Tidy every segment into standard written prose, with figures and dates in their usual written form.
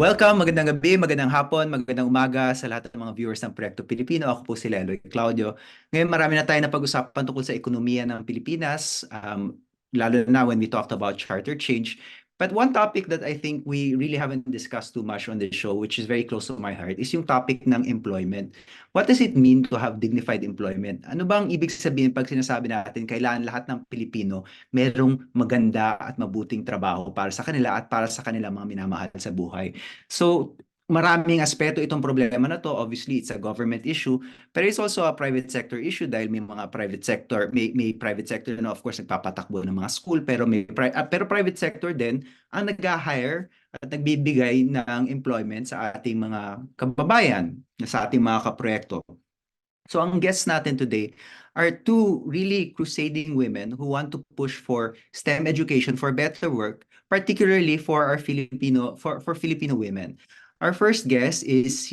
Welcome, magandang gabi, magandang hapon, magandang umaga sa lahat ng mga viewers ng Proyekto Pilipino. Ako po si Leloy Claudio. Ngayon marami na tayo na pag-usapan tungkol sa ekonomiya ng Pilipinas, lalo na when we talked about charter change. But one topic that I think we really haven't discussed too much on the show, which is very close to my heart, is yung topic ng employment. What does it mean to have dignified employment? Ano bang ibig sabihin pag sinasabi natin kailangan lahat ng Pilipino merong maganda at mabuting trabaho para sa kanila at para sa kanilang mga minamahal sa buhay? So, maraming aspeto itong problema na to. Obviously, it's a government issue, pero it's also a private sector issue dahil may mga private sector, may private sector na of course nagpapatakbo ng mga school, pero pero private sector din ang nag-hire at nagbibigay ng employment sa ating mga kababayan, sa ating mga kaproyekto. So ang guests natin today are two really crusading women who want to push for STEM education for better work, particularly for our for Filipino women. Our first guest is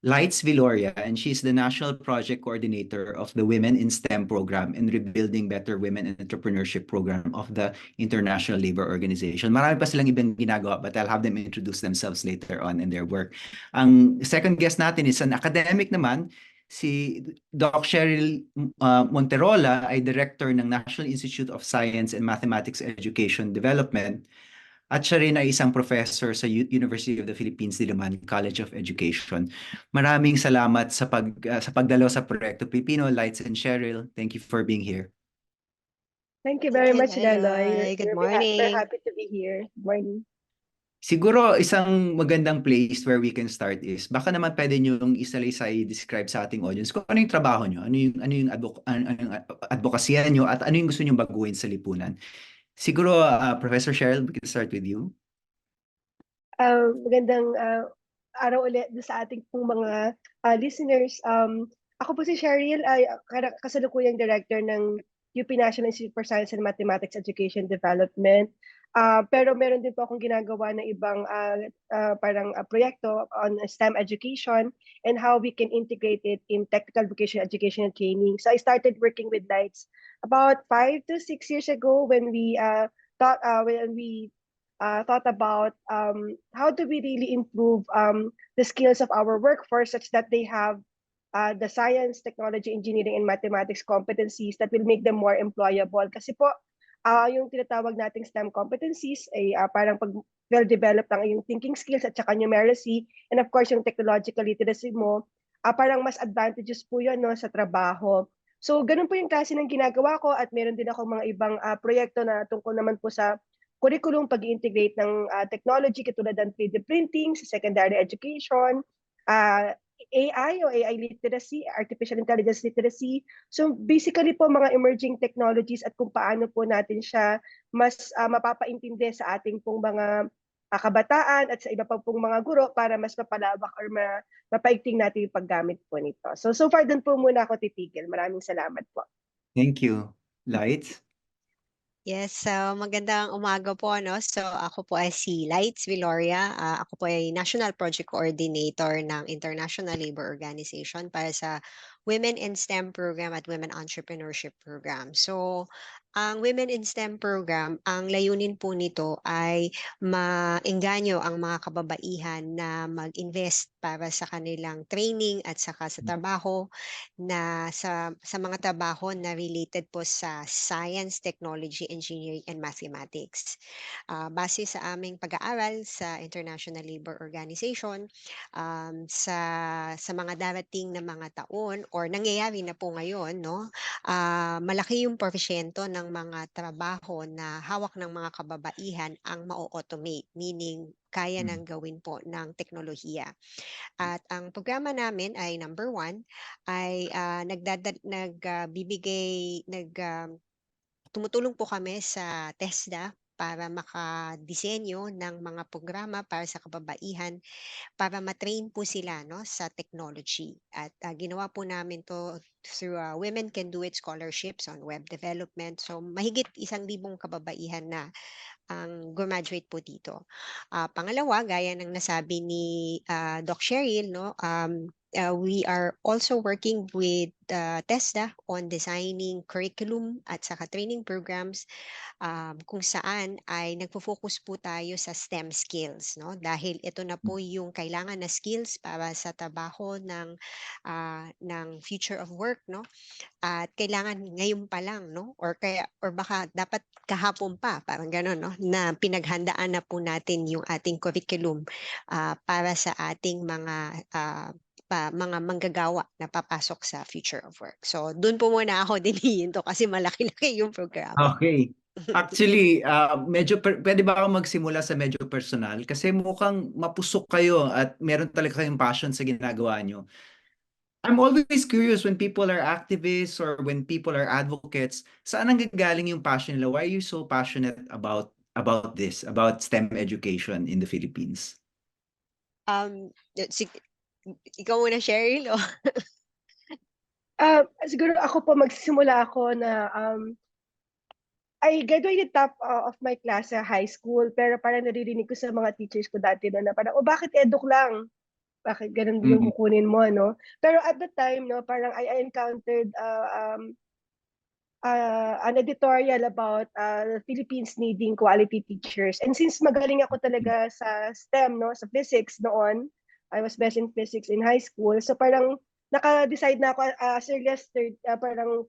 Lights Viloria, and she's the National Project Coordinator of the Women in STEM program and Rebuilding Better Women in Entrepreneurship program of the International Labor Organization. Marami pa silang ibang ginagawa, but I'll have them introduce themselves later on in their work. Ang second guest natin is an academic naman. Si Doc Cheryl Monterola ay Director ng National Institute of Science and Mathematics Education Development at siya rin ay isang professor sa University of the Philippines Diliman College of Education. Maraming salamat sa pagdalo sa Proyekto Pilipino, Lights and Cheryl. Thank you for being here. Thank you Thank very you, much, Leloy. Leloy. Good We're morning. happy to be here. Good morning. Siguro isang magandang place where we can start is baka naman pwede nyo yung isa-isay describe sa ating audience kung ano yung trabaho nyo, ano yung advokasya nyo at ano yung gusto nyo baguhin sa lipunan. Siguro, Professor Cheryl, we can start with you. Magandang araw ulit sa ating pong mga listeners. Ako po si Cheryl, ay kasalukuyang director ng UP National Institute for Science and Mathematics Education Development. Pero meron din po akong ginagawa na ibang proyekto on STEM education and how we can integrate it in technical vocational education and training. So I started working with Lights about 5 to 6 years ago when we thought about how do we really improve the skills of our workforce such that they have the science, technology, engineering, and mathematics competencies that will make them more employable. Kasi po, yung tinatawag nating STEM competencies ay parang pag well-developed ang yung thinking skills at saka numeracy, and of course yung technological literacy mo, parang mas advantages po yun no, sa trabaho. So, ganun po yung klase ng ginagawa ko at meron din ako mga ibang proyekto na tungkol naman po sa curriculum, pag-integrate ng technology katulad ng 3D printing sa secondary education, AI o AI literacy, artificial intelligence literacy. So basically po mga emerging technologies at kung paano po natin siya mas mapapaintindi sa ating pong mga kabataan at sa iba pa pong mga guro para mas mapalawak or mapaigting natin yung paggamit po nito. So far dun po muna ako titigil. Maraming salamat po. Thank you. Lights? Yes, so magandang umaga po, no? So ako po ay si Lights Viloria. Ako po ay National Project Coordinator ng International Labor Organization para sa Women in STEM program at Women Entrepreneurship program. So ang Women in STEM program, ang layunin po nito ay maengganyo ang mga kababaihan na mag-invest para sa kanilang training at saka sa trabaho sa mga trabaho na related po sa science, technology, engineering, and mathematics. Base sa aming pag-aaral sa International Labor Organization, sa mga darating na mga taon or nangyayari na po ngayon, no, malaki yung porsyento ng mga trabaho na hawak ng mga kababaihan ang ma-automate, meaning kaya nang gawin po ng teknolohiya. At ang programa namin ay number 1 ay tumutulong po kami sa TESDA para makadisenyo ng mga programa para sa kababaihan para matrain po sila no sa technology. At ginawa po namin to through Women Can Do It scholarships on web development. So mahigit 1,000 kababaihan na ang graduate po dito. Pangalawa, gaya ng nasabi ni Doc Cheryl, no, we are also working with TESDA on designing curriculum at saka training programs kung saan ay nagfo-focus po tayo sa STEM skills, no? Dahil ito na po yung kailangan na skills para sa trabaho ng future of work, no? At kailangan ngayon pa lang, no? Or baka dapat kahapon pa, parang gano'n, no? Na pinaghandaan na po natin yung ating curriculum para sa ating mga manggagawa na papasok sa future of work. So, doon po muna ako dinihinto kasi malaki-laki yung programa. Okay. Actually, pwede ba ako magsimula sa medyo personal? Kasi mukhang mapusok kayo at meron talaga kayong passion sa ginagawa nyo. I'm always curious when people are activists or when people are advocates, saan ang gagaling yung passion nila? Why are you so passionate about this, about STEM education in the Philippines? Ikaw muna, Cheryl, o? Siguro ako po magsisimula ako na I graduated top of my class sa high school, pero parang naririnig ko sa mga teachers ko dati na parang, oh, bakit eduk lang? Bakit ganun yung Mm. kukunin mo, no? Pero at the time, no, parang I encountered an editorial about Philippines needing quality teachers. And since magaling ako talaga sa STEM, no, sa physics noon, I was best in physics in high school. So parang naka-decide na ako as early as parang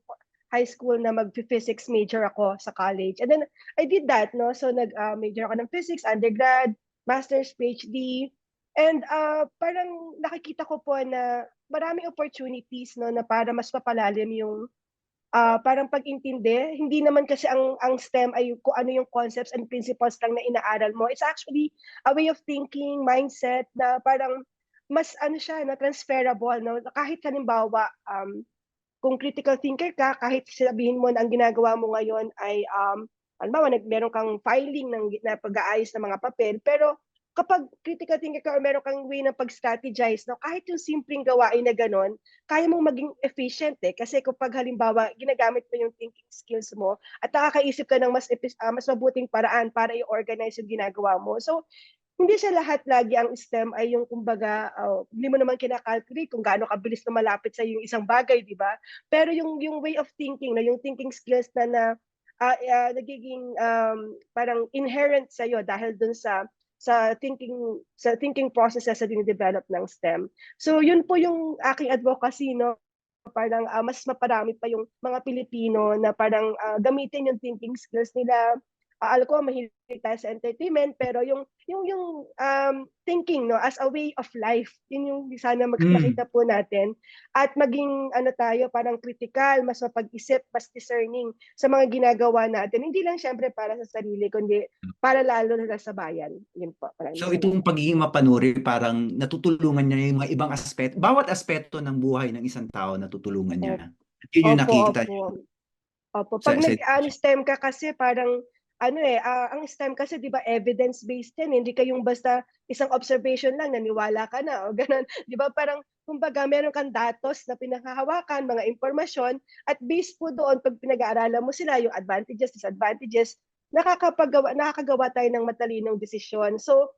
high school na mag-physics major ako sa college. And then I did that, no? So nag-major ako ng physics, undergrad, master's, PhD. And parang nakikita ko po na maraming opportunities, no, na para mas papalalim yung parang pag-intindi. Hindi naman kasi ang STEM ay kung ano yung concepts and principles lang na inaaral mo. It's actually a way of thinking, mindset na parang mas ano siya, na transferable, no? Kahit halimbawa, kung critical thinker ka, kahit sabihin mo na ang ginagawa mo ngayon ay halimbawa meron kang filing na pag-aayos ng mga papel, pero kapag critical thinker ka or meron kang way na pag-strategize, no, kahit yung simpleng gawain na gano'n, kaya mong maging efficient eh. Kasi kapag halimbawa, ginagamit mo yung thinking skills mo at nakakaisip ka ng mas mabuting paraan para i-organize yung ginagawa mo. So, hindi siya lahat lagi ang STEM ay yung kumbaga, hindi mo naman kina-calculate kung gaano kabilis na malapit sa yung isang bagay, di ba? Pero yung way of thinking, na yung thinking skills nagiging parang inherent sa iyo dahil dun sa thinking processes na dine-develop ng STEM. So yun po yung aking advocacy, no? Parang mas maparami pa yung mga Pilipino na parang gamitin yung thinking skills nila. Alam ko mahilig tayo sa entertainment, pero yung thinking, no, as a way of life, yun yung sana makita po natin, at maging ano tayo, parang critical, mas mapag-isip, mas discerning sa mga ginagawa natin. Hindi lang syempre para sa sarili, kundi para lalo na sa bayan. Yun po. So itong pagiging mapanuri, parang natutulungan niya yung mga ibang aspeto, bawat aspeto ng buhay ng isang tao natutulungan niya. Yun yung nakikita niyo Opo. sa Pag education. STEM ka kasi parang ang STEM kasi 'di ba evidence-based yan, hindi kayong basta isang observation lang naniwala ka na o gano'n. 'Di ba parang kumbaga meron kang datos na pinanghahawakan, mga impormasyon, at based po doon pag pinag-aaralan mo sila, yung advantages, disadvantages, nakakagawa tayo ng matalinong desisyon. So,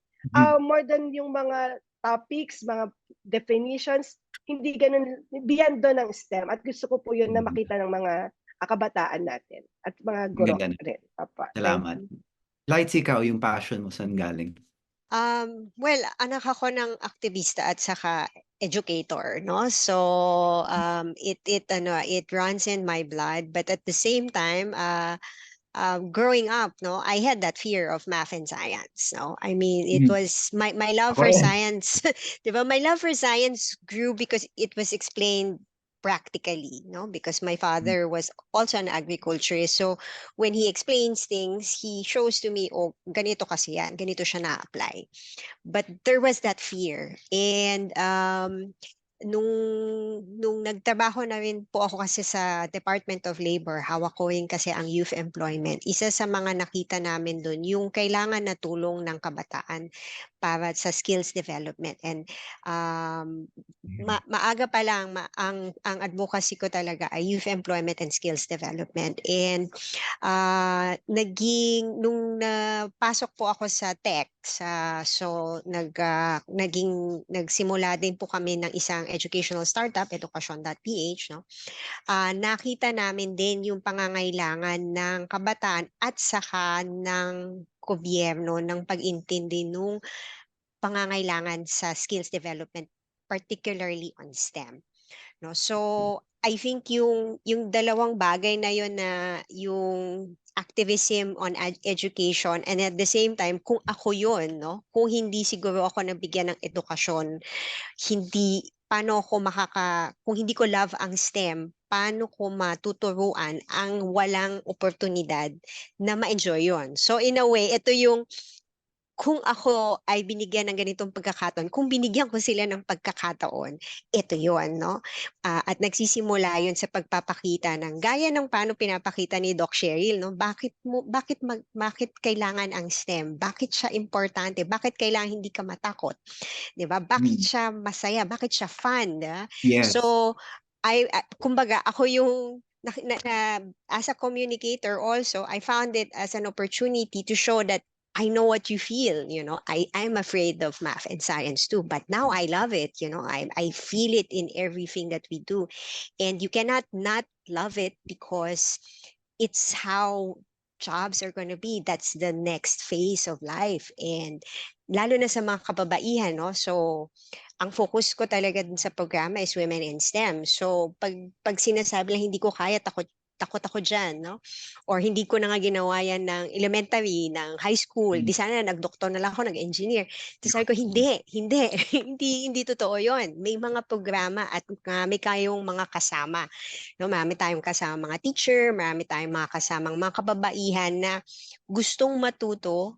more than yung mga topics, mga definitions, hindi gano'n, beyond doon ang STEM, at gusto ko po yun na makita ng mga kabataan natin at mga Ang guro ganda na. rin. Opo, thank Salamat. you. Lights, ikaw, yung passion mo, saan galing? Well, anak ako ng aktivista at saka educator, no? So, it runs in my blood, but at the same time, growing up, no, I had that fear of math and science. No, I mean, it was my love Ako for rin. science. Diba? My love for science grew because it was explained practically, no, because my father was also an agriculturist. So when he explains things, he shows to me, oh, ganito kasi yan, ganito siya na-apply. But there was that fear. And nung nagtrabaho na rin po ako kasi sa Department of Labor, hawak ko rin kasi ang youth employment. Isa sa mga nakita namin doon, yung kailangan na tulong ng kabataan para sa skills development. And maaga pa lang, ang advocacy ko talaga ay youth employment and skills development. And nung napasok po ako sa tech, So nagsimula din po kami ng isang educational startup, edukasyon.ph, no? Nakita namin din yung pangangailangan ng kabataan at saka ng gobyerno ng pag-intindi nung pangangailangan sa skills development, particularly on STEM. No? So, I think yung dalawang bagay na yun, na yung activism on education, and at the same time, kung ako yun, no? Kung hindi siguro ako nabigyan ng edukasyon, kung hindi ko love ang STEM, paano ko matuturuan ang walang oportunidad na ma-enjoy yun? So in a way, ito yung, kung ako ay binigyan ng ganitong pagkakataon, kung binigyan ko sila ng pagkakataon, ito yun, no? At nagsisimula yun sa pagpapakita ng, gaya ng paano pinapakita ni Doc Cheryl, no? Bakit kailangan ang STEM? Bakit siya importante? Bakit kailangan hindi ka matakot? 'Di ba? Bakit Mm. siya masaya? Bakit siya fun, 'di ba? Yes. So, kumbaga ako yung as a communicator also, I found it as an opportunity to show that I know what you feel, I'm afraid of math and science too, but now I love it, I feel it in everything that we do. And you cannot not love it, because it's how jobs are going to be. That's the next phase of life. And lalo na sa mga kababaihan, no? So, ang focus ko talaga din sa programa is women in STEM. So, pag sinasabi lang hindi ko kaya, takot ako dyan, no? Or hindi ko na nga ginawa yan ng elementary, ng high school, di sana nag-doktor na lang ako, nag-engineer. Tapos sabi ko, hindi, hindi totoo yon. May mga programa at may kayong mga kasama. No, marami tayong kasama mga teacher, marami tayong mga kasamang mga kababaihan na gustong matuto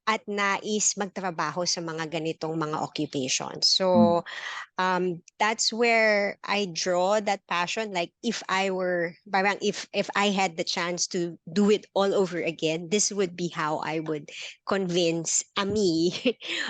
at nais magtrabaho sa mga ganitong mga occupations. So, that's where I draw that passion. Like, if I had the chance to do it all over again, this would be how I would convince me,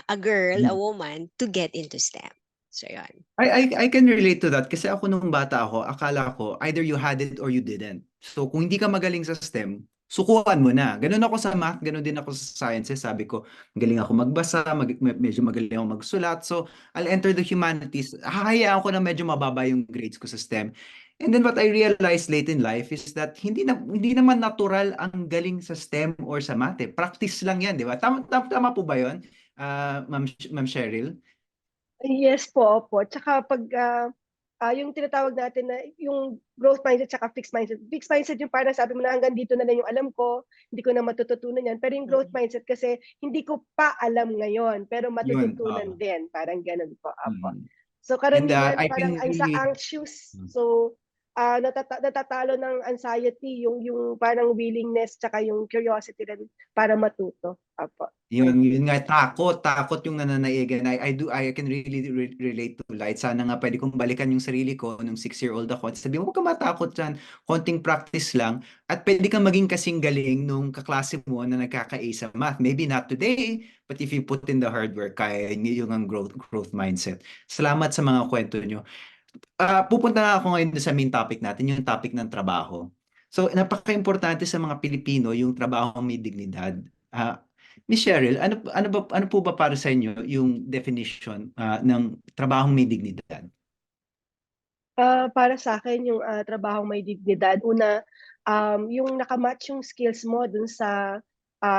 a girl, a woman, to get into STEM. So, yun. I can relate to that kasi ako nung bata ako, akala ko either you had it or you didn't. So kung hindi ka magaling sa STEM, sukuan mo na. Ganun ako sa math, ganun din ako sa sciences. Sabi ko, galing ako magbasa, medyo magaling ako magsulat. So I'll enter the humanities. Hahayaan ko na medyo mababa yung grades ko sa STEM. And then what I realized late in life is that hindi naman natural ang galing sa STEM or sa math. Practice lang yan, di ba? Tama po ba yun, Ma'am Cheryl? Yes po, opo. Tsaka pag yung tinatawag natin na yung growth mindset tsaka fixed mindset. Fixed mindset yung parang sabi mo na hanggang dito na lang yung alam ko, hindi ko na matututunan yan. Pero yung growth mindset kasi hindi ko pa alam ngayon, pero Yun. matututunan din. Parang ganun po, opo. Mm. So And karamihan I parang can ang sa really anxious. So natatalo ng anxiety yung parang willingness tsaka yung curiosity rin para matuto. Opo. yun nga takot yung nananaigan. I can really relate to Light. Sana nga pwede kong balikan yung sarili ko nung 6-year-old ako. At sabi mo, huwag ka matakot dyan. Konting practice lang. At pwede kang maging kasing galing nung kaklase mo na nagkaka-A sa math. Maybe not today, but if you put in the hard work, kaya yung ang growth mindset. Salamat sa mga kwento nyo. Pupunta na ako ngayon sa main topic natin, yung topic ng trabaho. So, napaka-importante sa mga Pilipino yung trabaho may dignidad. Miss Cheryl, ano po ba para sa inyo yung definition ng trabahong may dignidad? Para sa akin yung trabahong may dignidad, una, yung nakamatch yung skills mo dun sa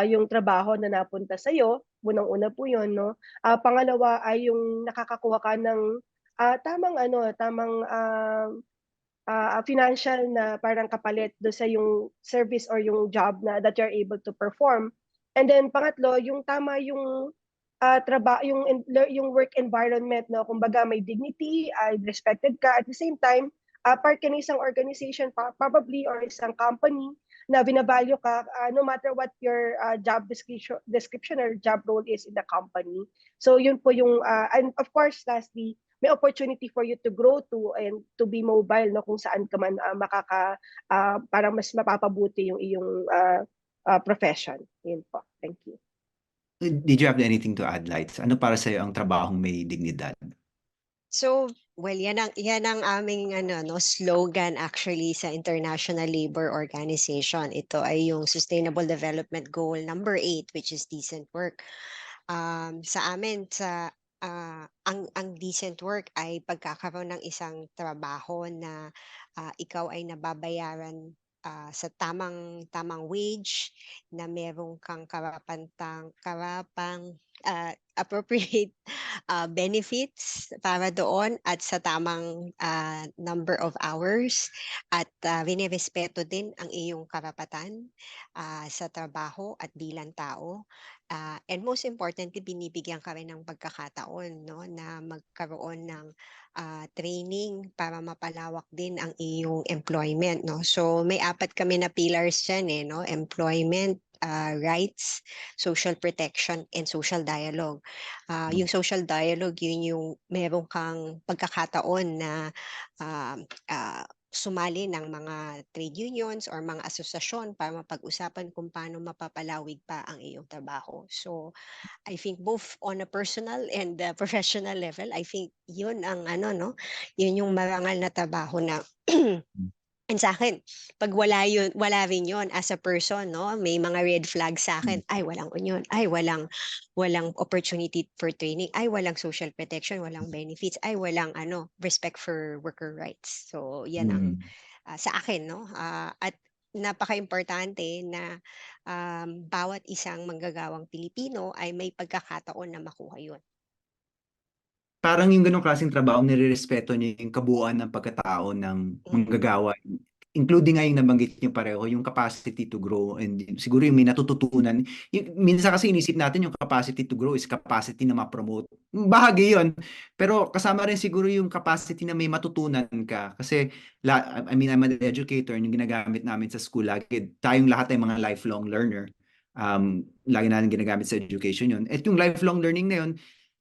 yung trabaho na napunta sa'yo, unang-una po yun, no? Pangalawa ay yung nakakakuha ka ng tamang financial na parang kapalit do sa yung service or yung job na that you're able to perform. And then pangatlo, yung tama yung yung work environment, no, kumbaga may dignity, respected ka, at the same time part ka ng isang organization probably or isang company na binavalue ka, no matter what your job description or job role is in the company. So yun po yung and of course lastly, may opportunity for you to grow to and to be mobile, no, kung saan ka man parang mas mapapabuti yung iyong profession. Yun po. Thank you. Did you have anything to add, Lights? Ano para sa iyo ang trabahong may dignidad? So, Well, yan ang aming ano 'no, slogan actually sa International Labour Organization. Ito ay yung Sustainable Development Goal number 8, which is decent work. Sa amin ang decent work ay pagkakaroon ng isang trabaho na, ikaw ay nababayaran, sa tamang wage, na meron kang appropriate benefits para doon at sa tamang number of hours, at rinerespeto din ang iyong karapatan sa trabaho at bilang tao. And most importantly, binibigyan ka rin ng pagkakataon 'no, na magkaroon ng training para mapalawak din ang iyong employment 'no. So may 4 kami na pillars diyan, no, employment, rights, social protection, and social dialogue. Yung social dialogue, yun yung meron kang pagkakataon na sumali ng mga trade unions or mga asosasyon para mapag-usapan kung paano mapapalawig pa ang iyong trabaho. So, I think both on a personal and professional level, I think yun ang ano 'no, yun yung marangal na trabaho na and sa'kin 'pag wala rin yun as a person 'no, may mga red flags sa'kin, ay walang union, ay walang opportunity for training, ay walang social protection, walang benefits, ay walang ano, respect for worker rights. So yan ang, Mm. sa akin 'no, at napakaimportante na, bawat isang manggagawang Pilipino ay may pagkakataon na makuha yun. Parang yung gano'ng klaseng trabaho nirerespeto niyo yung kabuuan ng pagkatao ng Mm, manggagawa, including nga yung nabanggit niyo pareho, yung capacity to grow and siguro yung may natututunan. Minsan kasi inisip natin yung capacity to grow is capacity na ma-promote. Bahagi yun, pero kasama rin siguro yung capacity na may matutunan ka. Kasi, I mean, I'm an educator, yung ginagamit namin sa school, lagi, tayong lahat ay mga lifelong learner. Lagi natin ginagamit sa education yun. At yung lifelong learning na yun,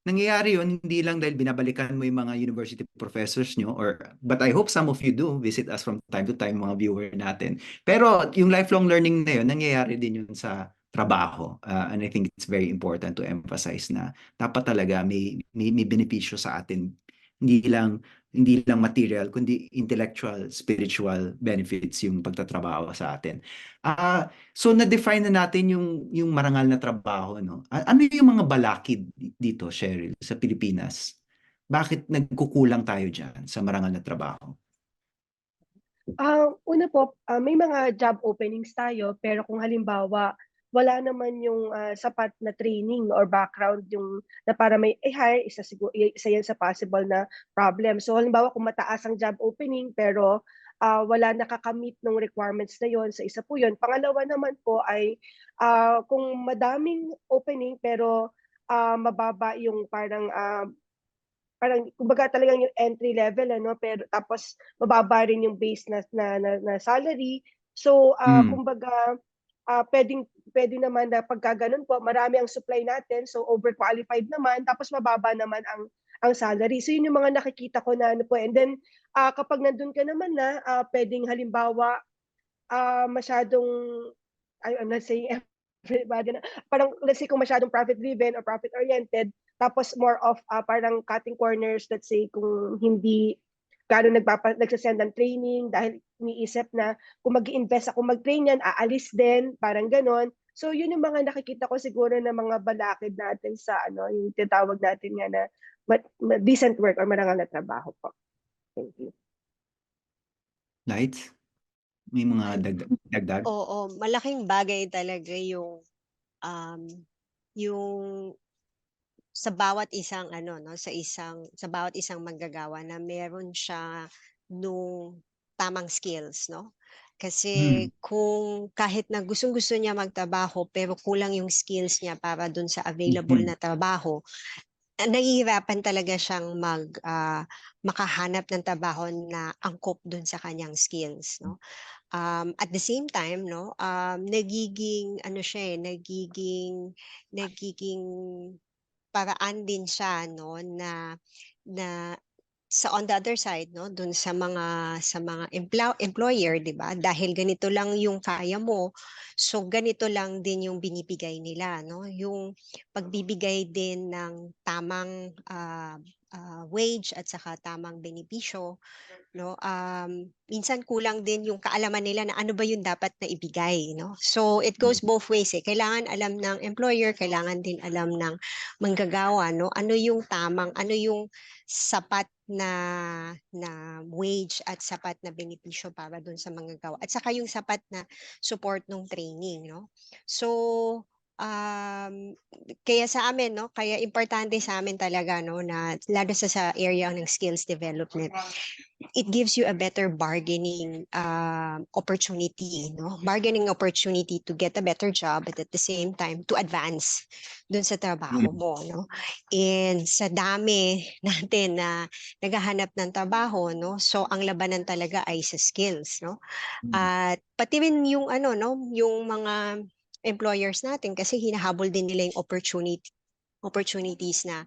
nangyayari yun hindi lang dahil binabalikan mo yung mga university professors nyo but I hope some of you do visit us from time to time, mga viewer natin. Pero yung lifelong learning na yun, nangyayari din yun sa trabaho. And I think it's very important to emphasize na dapat talaga may benepisyo sa atin. Hindi lang material, kundi intellectual, spiritual benefits yung pagtatrabaho sa atin. So na-define na natin yung marangal na trabaho, no? Ano yung mga balakid dito, Cheryl, sa Pilipinas? Bakit nagkukulang tayo diyan sa marangal na trabaho? Una po, may mga job openings tayo pero kung halimbawa wala naman yung sapat na training or background yung na para may hire, isa yan sa possible na problem. So halimbawa kung mataas ang job opening pero wala nakakamit ng requirements na yon, sa isa po yon. Pangalawa naman po ay kung madaming opening pero mababa yung parang kumbaga talagang yung entry level ano, pero tapos mababa rin yung base na salary. So, Mm. kumbaga, puwede naman na pagka gano'n po marami ang supply natin, so overqualified naman tapos mababa naman ang salary. So, yun yung mga nakikita ko na ano po, and then, kapag nandun ka naman na, puwedeng halimbawa, masyadong I'm not saying everybody na parang let's say kung masyadong profit driven or profit oriented, tapos more of parang cutting corners, let's say kung hindi gaano nagse-send ng training dahil iniisip na kung mag-i-invest ako mag-train yan, aalis din, parang gano'n. So yun yung mga nakikita ko siguro na mga balakid natin sa ano, yung tinatawag natin nga na decent work or marangal na trabaho po. Thank you. Lights? May mga ay dagdag? oo, malaking bagay talaga um, yung sa bawat isang ano 'no, sa bawat isang manggagawa na meron siya nung tamang skills 'no. Mm. Kasi kung kahit na gustong-gusto niya magtrabaho pero kulang yung skills niya para dun sa available Mhm. na trabaho, nahihirapan talaga siyang makahanap ng trabaho na angkop dun sa kanyang skills 'no. At the same time 'no, nagiging ano siya, nagiging paraan din siya 'no na na on the other side 'no, dun sa mga employer 'di ba, dahil ganito lang yung kaya mo, so ganito lang din yung binibigay nila 'no. Yung pagbibigay din ng tamang, wage at saka tamang benepisyo, no? Minsan kulang din yung kaalaman nila na ano ba yung dapat na ibigay, no? So it goes both ways eh. Kailangan alam ng employer, kailangan din alam ng manggagawa, no? Ano yung tamang, ano yung sapat na wage at sapat na benepisyo para dun sa manggagawa. At saka yung sapat na support ng training, no? So kaya sa amin, no, kaya importante sa amin talaga, no, na lalo sa area ng skills development, it gives you a better bargaining opportunity, no, bargaining opportunity to get a better job, but at the same time to advance dun sa trabaho mo, no. And sa dami natin na naghahanap ng trabaho, no, so ang labanan talaga ay sa skills, no. At pati rin yung ano, no, yung mga employers natin kasi hinahabol din nila yung opportunities na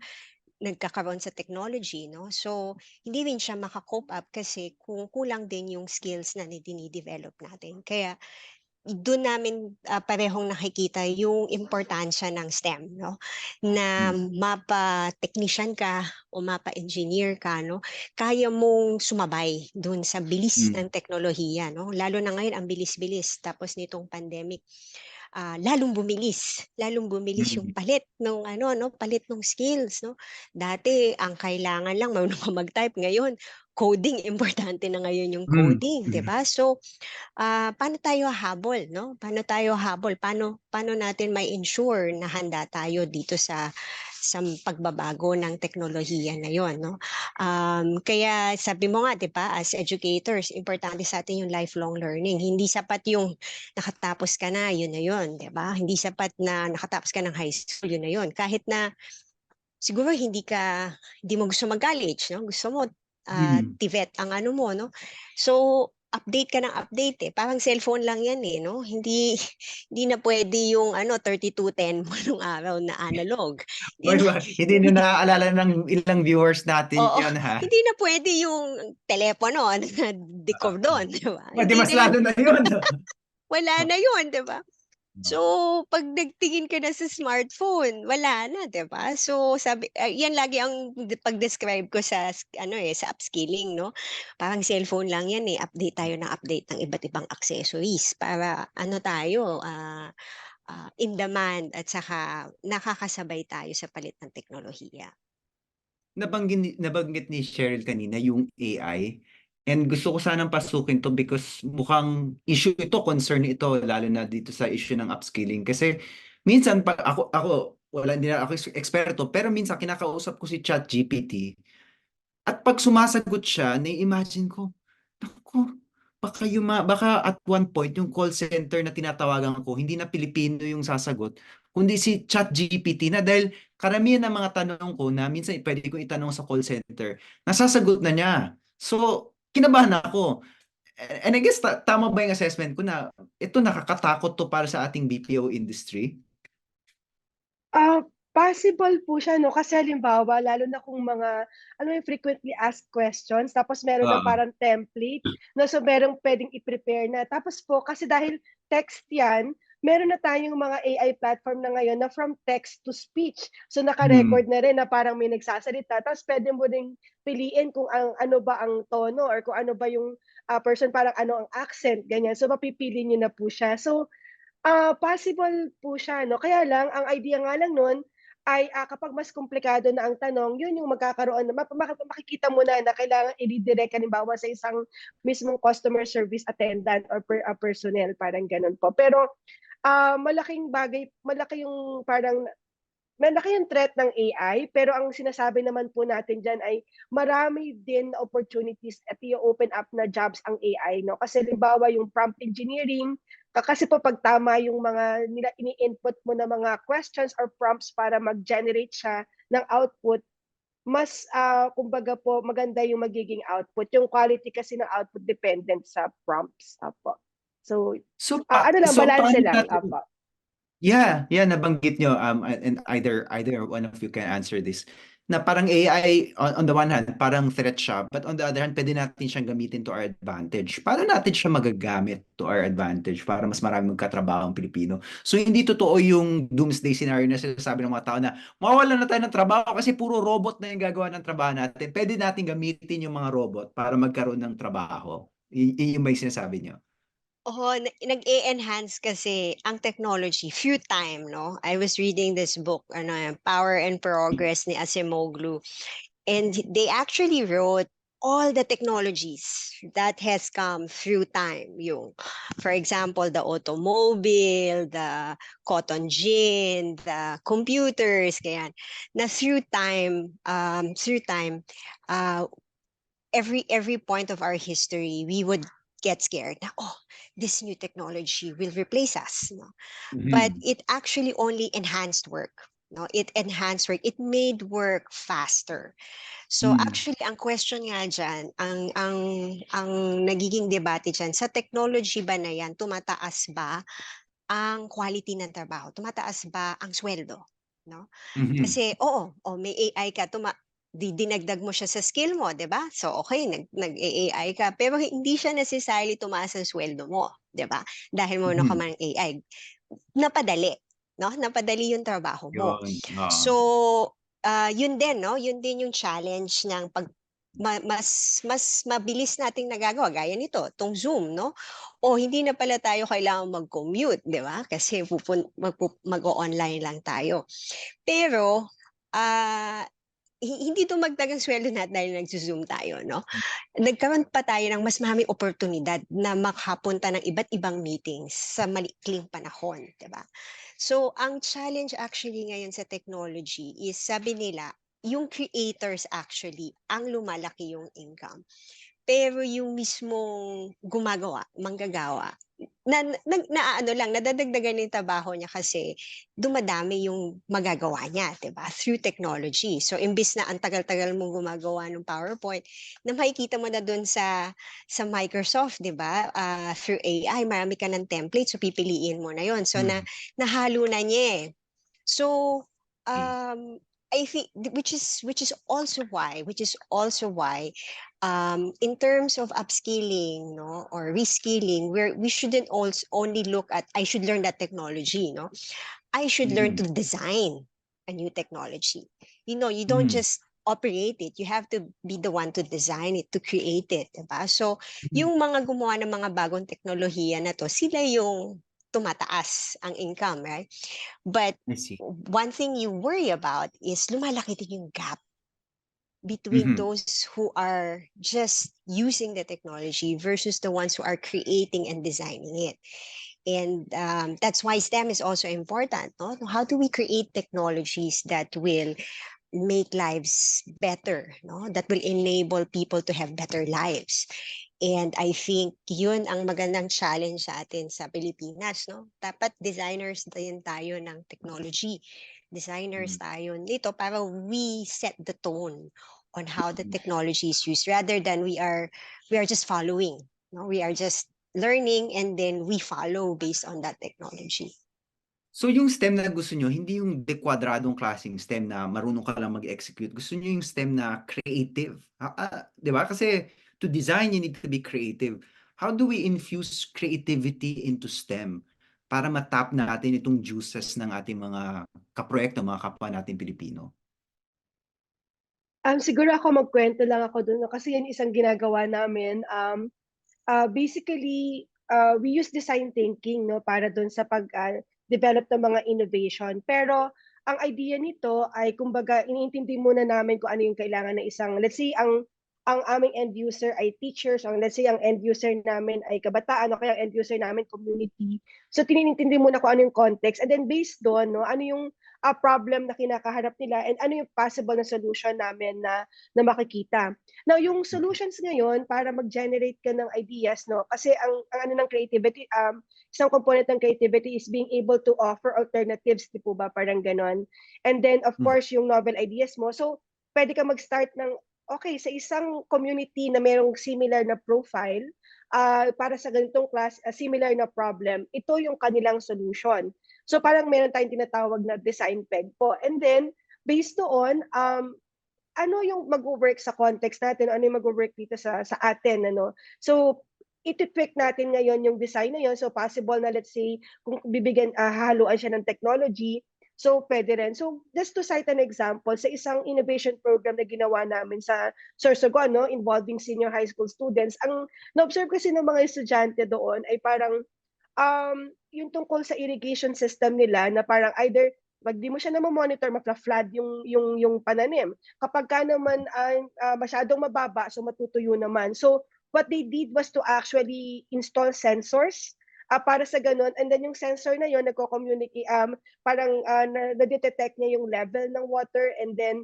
nagkakaroon sa technology, no? So, hindi rin siya maka-cope up kasi kung kulang din yung skills na dinidevelop natin. Kaya doon namin parehong nakikita yung importansya ng STEM, no? Na mapa-technician ka o mapa-engineer ka, no? Kaya mong sumabay doon sa bilis ng teknolohiya, no? Lalo na ngayon ang bilis-bilis tapos nitong pandemic, lalong bumilis yung palit ng ano, no, palit ng skills, no. Dati ang kailangan lang marunong ka mag-type, ngayon coding, importante na ngayon yung coding, 'di ba? So paano tayo hahabol, no? Paano tayo hahabol? Paano natin may ensure na handa tayo dito sa pagbabago ng teknolohiya na yon, no? Kaya sabi mo nga, 'di ba, as educators, importante sa atin yung lifelong learning. Hindi sapat yung nakatapos ka na, yun na yun, 'di ba? Hindi sapat na nakatapos ka ng high school, yun na yun. Kahit na siguro hindi mo gusto mag-college, no? Gusto mo TVET ang ano mo, no? So update ka ng update eh. Parang cellphone lang yan eh, no? Hindi hindi na pwede yung ano 3210 mo nung araw na analog. Oy, Hindi na, hindi na naaalala ng ilang viewers natin oo, yun, ha? hindi na pwede yung telepono na dekordon, di ba? Pwede Hindi mas na yun, lalo na yun. wala na yun, di ba? So, pag nagtingin ka na sa smartphone, wala na, 'di ba? So, yan lagi ang pag-describe ko sa ano eh, sa upskilling, no? Parang cellphone lang yan eh, update tayo ng update ng iba't ibang accessories para ano tayo, in demand at saka nakakasabay tayo sa palit ng teknolohiya. Nabanggit ni Cheryl kanina yung AI. And gusto ko sanang pasukin to because mukhang issue ito, concern ito, lalo na dito sa issue ng upskilling. Kasi minsan, wala, hindi na ako eksperto, pero minsan kinakausap ko si ChatGPT. At pag sumasagot siya, nai-imagine ko, naku, baka at one point yung call center na tinatawagan ko, hindi na Pilipino yung sasagot, kundi si ChatGPT na dahil karamihan ng mga tanong ko na minsan pwede ko itanong sa call center, nasasagot na niya. So, kinabahan ako. And I guess tama ba yung assessment ko na ito nakakatakot to para sa ating BPO industry? Ah, possible po siya 'no, kasi halimbawa lalo na kung mga ano yung frequently asked questions tapos meron ng Oo. parang template 'no, so merong puwedeng i-prepare na. Tapos po kasi dahil text 'yan, meron na tayong mga AI platform na ngayon na from text to speech. So naka-record na rin na parang may nagsasalita tapos puwede mo ding piliin kung ano ba ang tono or kung ano ba yung, person, parang ano ang accent, ganyan. So mapipili niyo na po siya. So possible po siya 'no, kaya lang ang idea nga lang nun ay, kapag mas komplikado na ang tanong, yun yung magkakaroon na makikita mo na na kailangan i-redirect halimbawa sa isang mismong customer service attendant or personnel, parang gano'n po. Pero, malaki yung parang malaki yung threat ng AI, pero ang sinasabi naman po natin diyan ay marami din na opportunities at i-o-open up na jobs ang AI 'no. Kasi halimbawa yung prompt engineering, kasi po 'pag tama yung mga ini-input mo na mga questions or prompts para mag-generate siya ng output, mas, kumbaga po maganda yung magiging output. Yung quality kasi ng output dependent sa prompts, opo. So, ano lang So balanse paano lang, natin, opo. yeah, nabanggit nyo, and either one of you can answer this. Na parang AI, on the one hand, parang threat siya, but on the other hand, pwede natin siyang gamitin to our advantage. Paano natin siya magagamit to our advantage para mas marami magkatrabaho ang Pilipino? So, hindi totoo yung doomsday scenario na sinasabi ng mga tao na mawawalan na tayo ng trabaho kasi puro robot na yung gagawa ng trabaho natin. Pwede natin gamitin yung mga robot para magkaroon ng trabaho. Yung ba yung sinasabi niyo? Oo, nag-e-enhance kasi ang technology through time, no? I was reading this book, ano, Power and Progress ni Acemoglu, and they actually wrote all the technologies that has come through time. Yung, for example, the automobile, the cotton gin, the computers, kaya na through time, uh, every point of our history, we would get scared na, oh, this new technology will replace us. No? But Mhm. it actually only enhanced work. No, it enhanced work. It made work faster. So Mm. actually, ang question nga dyan, ang nagiging debate dyan, sa technology ba na yan, tumataas ba ang quality ng trabaho? Tumataas ba ang sweldo? No? Mhm. Kasi oo, oh, may AI ka, dinagdag mo siya sa skill mo, 'di ba? So okay, nag-AI ka, pero hindi siya necessarily tumaas ang sweldo mo, 'di ba? Dahil meron ka Mhm. man AI. Napadali, no? Napadali yung trabaho mo. Yun. Oo. So, yun din, no? Yun din yung challenge ng mas mabilis nating nagagawa gaya nito, tong Zoom, no? O hindi na pala tayo kailangan mag-commute, 'di ba? Kasi mag-o-online lang tayo. Pero ah hindi dumagdag ang sweldo natin dahil nagzo-Zoom tayo, no? Nagkaroon pa tayo ng mas maraming oportunidad na makapunta ng iba't ibang meetings sa malikling panahon, 'di ba? So, ang challenge actually ngayon sa technology is sabi nila, yung creators actually ang lumalaki yung income. Pero yung mismong gumagawa, manggagawa, ano lang, nadadagdagan yung trabaho niya kasi dumadami yung magagawa niya, 'di ba? Through technology. So imbis na ang tagal-tagal mong gumagawa ng PowerPoint, na makikita mo na doon sa Microsoft, 'di ba? Through AI, marami ka ng template, so pipiliin mo na 'yon. So Mhm. nahalo na niya eh. So Okay. I think which is also why in terms of upskilling, no, or reskilling, we shouldn't also only look at I should learn that technology, no. I should learn Mhm. to design a new technology. You don't Mhm. just operate it. You have to be the one to design it, to create it, diba? So, Mhm. yung mga gumawa ng mga bagong teknolohiya na to, sila yung tumataas ang income, right? But I see. one thing you worry about is lumalaki din yung gap between Mhm. those who are just using the technology versus the ones who are creating and designing it. And that's why STEM is also important. No? How do we create technologies that will make lives better, no? That will enable people to have better lives. And I think yun ang magandang challenge sa atin sa Pilipinas, no? Dapat designers din tayo ng technology. Designers Mhm. tayo nito para we set the tone on how the technology is used rather than we are just following. No? We are just learning and then we follow based on that technology. So yung STEM na gusto nyo, hindi yung dekwadradong klaseng STEM na marunong ka lang mag-execute. Gusto nyo yung STEM na creative. 'Di ba? Kasi to design, you need to be creative. How do we infuse creativity into STEM para matap natin itong juices ng ating mga kaproyekto, mga kapwa natin Pilipino? Siguro ako magkwento lang ako dun 'no, kasi yan isang ginagawa namin. Basically, we use design thinking 'no, para dun sa develop ng mga innovation. Pero ang idea nito ay kumbaga iniintindi muna namin kung ano yung kailangan ng isang let's say ang aming end user ay teachers, or let's say ang end user namin ay kabataan o kaya ang end user namin community. So tinintindi muna kung ano yung context, and then based dun 'no, ano yung, problem na kinakaharap nila and ano yung possible na solution namin na makikita. Now, yung Okay. solutions ngayon para mag-generate ka ng ideas, no? Kasi ang ano ng creativity, isang component ng creativity is being able to offer alternatives, di po ba? Parang ganon. And then, of Mhm. course, yung novel ideas mo. So, pwede ka mag-start ng, okay, sa isang community na merong similar na profile, para sa ganitong class, similar na problem, ito yung kanilang solution. So, parang meron tayong tinatawag na design peg po. And then, based doon, ano yung mag-work sa context natin, ano yung mag-work dito sa atin, ano. So, iti-tweak natin ngayon yung design na yun. So, possible na let's say kung hahaluan siya ng technology, so puwede rin. So, just to cite an example, sa isang innovation program na ginawa namin sa Sorsogon 'no, involving senior high school students, ang na-observe kasi ng mga estudyante doon ay parang yung tungkol sa irrigation system nila na parang either 'pag di mo siya namo-monitor mafla-flood yung pananim. Kapagka naman ay, masyadong mababa, so matutuyo naman. So, what they did was to actually install sensors, para sa gano'n, and then yung sensor na yun nagko-communicate, parang, nade-detect niya yung level ng water, and then,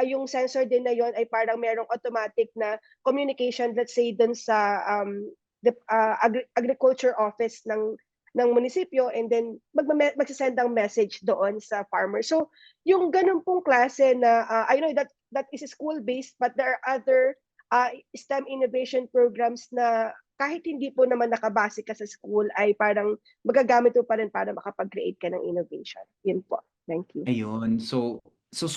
yung sensor din na yun ay parang merong automatic na communication, let's say dun sa, agriculture office ng munisipyo, and then magse-send ng message doon sa farmer. So, yung gano'n pong klase na, I know that is school-based, but there are other, STEM innovation programs na kahit hindi po naman nakabase ka sa school ay parang magagamit mo pa rin para makapag-create ka ng innovation. Yun po. Thank you. Ayun. So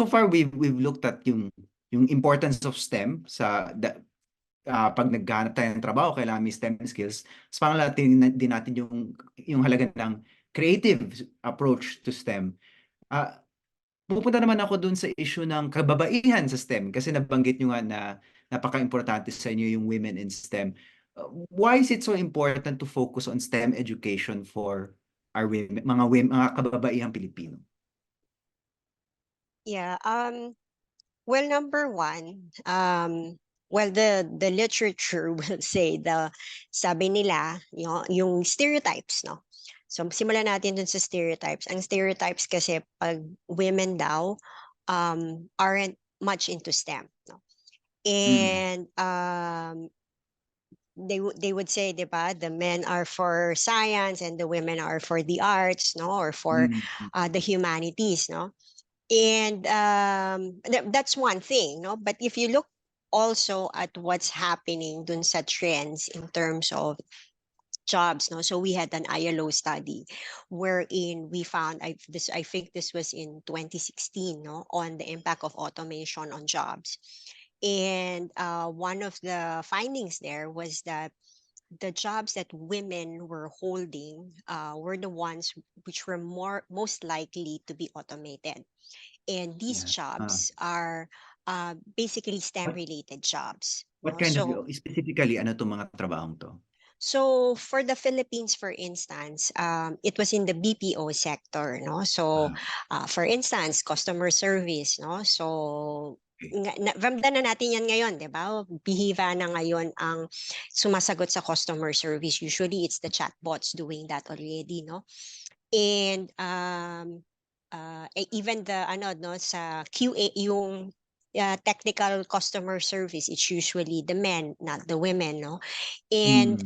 far we've looked at yung importance of STEM pag naghahanap tayo ng trabaho, kailangan may STEM skills. Mas pangalatin din natin yung halaga ng creative approach to STEM. Pupunta naman ako dun sa issue ng kababaihan sa STEM kasi nabanggit nyo nga na napaka-importante sa inyo yung women in STEM. Why is it so important to focus on STEM education for our women, mga kababaihang Pilipino? Yeah, well, number one, well, the literature will say sabi nila, yung stereotypes, no? So, simulan natin dun sa stereotypes. Ang stereotypes kasi pag women daw, aren't much into STEM, no? And they would say, di ba, the men are for science and the women are for the arts, no, or for the humanities, no. And that's one thing, no. But if you look also at what's happening dun sa trends in terms of jobs, no. So we had an ILO study wherein we found, I think this was in 2016, no, on the impact of automation on jobs. And one of the findings there was that the jobs that women were holding were the ones which were most likely to be automated. And these Yeah. jobs are basically STEM related jobs. What No? kind So, of, specifically, ano itong mga trabahong to? so for the Philippines, for instance, it was in the BPO sector, no? So, for instance, customer service, no? So, ramdam na natin yan ngayon, di ba? Bihira na ngayon ang sumasagot sa customer service. Usually, it's the chatbots doing that already, no? And even the ano, no, sa QA, yung technical customer service, it's usually the men, not the women, no. And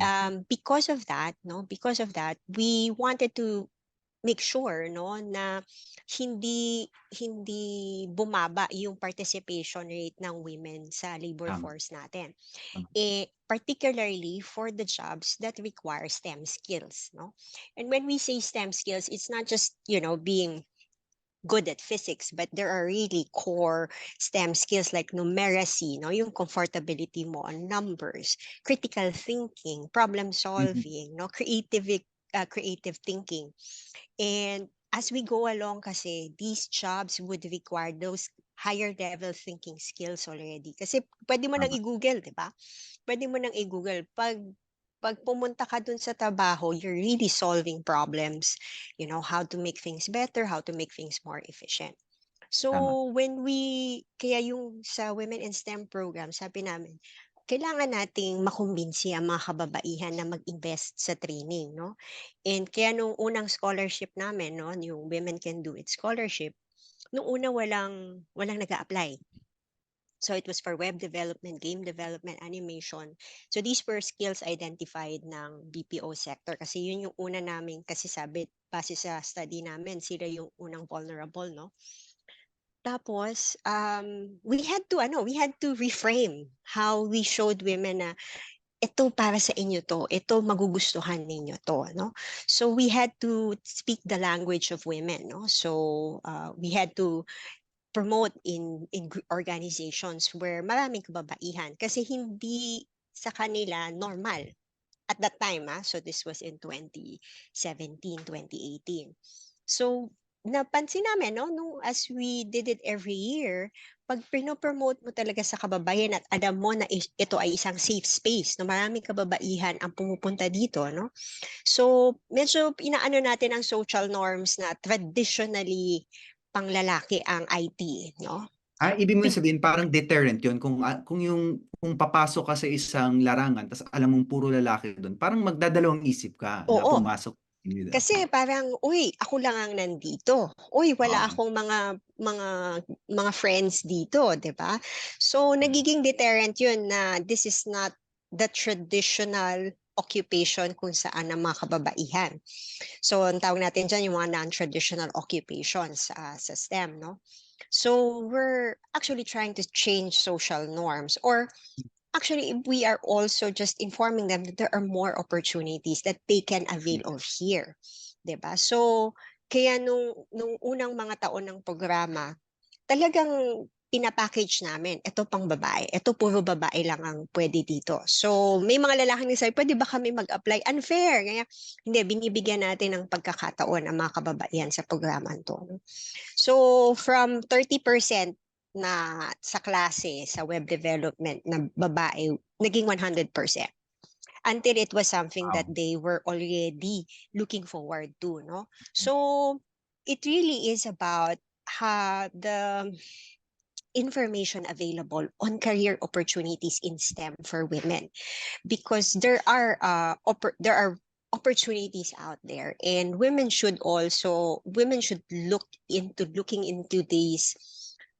because of that, we wanted to make sure, no, na hindi bumaba yung participation rate ng women sa labor Tama. force natin. Tama. Particularly for the jobs that require STEM skills, no. And when we say STEM skills, it's not just, being good at physics, but there are really core STEM skills like numeracy, no, yung comfortability mo on numbers, critical thinking, problem solving, no, creative thinking. And as we go along kasi, these jobs would require those higher level thinking skills already. Kasi pwede mo nang i-Google, di ba? Pwede mo nang i-Google. Pag pumunta ka dun sa trabaho, you're really solving problems. How to make things better, how to make things more efficient. So, Tama. kaya yung sa Women in STEM program, sabi namin, kailangan nating makumbinsi ang mga kababaihan na mag-invest sa training, no? And kaya nung unang scholarship namin, no, yung Women Can Do It scholarship, nung una walang nag-a-apply. So it was for web development, game development, animation. So these were skills identified ng BPO sector kasi yun yung una namin, kasi sabi, base sa study namin, sila yung unang vulnerable, no? Tapos, we had to reframe how we showed women na ito para sa inyo to, ito magugustuhan ninyo to, no? So we had to speak the language of women, no? So we had to promote in organizations where maraming kababaihan kasi hindi sa kanila normal at that time. So this was in 2017, 2018. So napansin namin, no, nung as we did it every year, pag pinopromote mo talaga sa kababayan at alam mo na ito ay isang safe space, no, maraming kababaihan ang pumupunta dito, no. So medyo inaano natin ang social norms na traditionally panglalaki ang IT, no. Ibig mo sabihin parang deterrent 'yun kung papasok ka sa isang larangan ta's alam mong puro lalaki do'n, parang magdadalawang isip ka na Oo, pumasok. kasi parang, uy, ako lang ang nandito. Uy, wala Oo. akong mga friends dito, 'di ba? So Mm. nagiging deterrent 'yun na this is not the traditional occupation kung saan ang mga kababaihan. So ang tawag natin diyan yung mga non-traditional occupations sa STEM, no? So we're actually trying to change social norms, or actually we are also just informing them that there are more opportunities that they can avail of here, 'di ba? So kaya nung unang mga taon ng programa, talagang pina-package namin, eto pang babae, eto puro babae lang ang pwede dito. So may mga lalaking nagsabi, pwede ba kami mag-apply? Unfair. Kaya hindi, binibigyan natin ng pagkakataon ang mga kababaihan sa programa to, no? So from 30% na sa klase sa web development na babae, naging 100%. Until it was something that Wow. they were already looking forward to, no? So it really is about the information available on career opportunities in STEM for women, because there are opportunities out there, and women should looking into these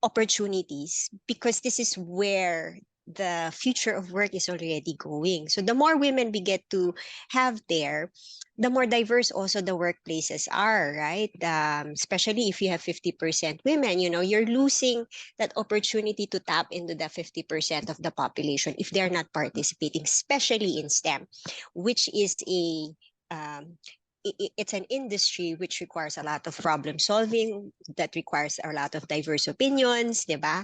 opportunities, because this is where the future of work is already going. So the more women we get to have there, the more diverse also the workplaces are, right? Especially if you have 50% women, you're losing that opportunity to tap into the 50% of the population if they're not participating, especially in STEM, which is it's an industry which requires a lot of problem solving, that requires a lot of diverse opinions, diba?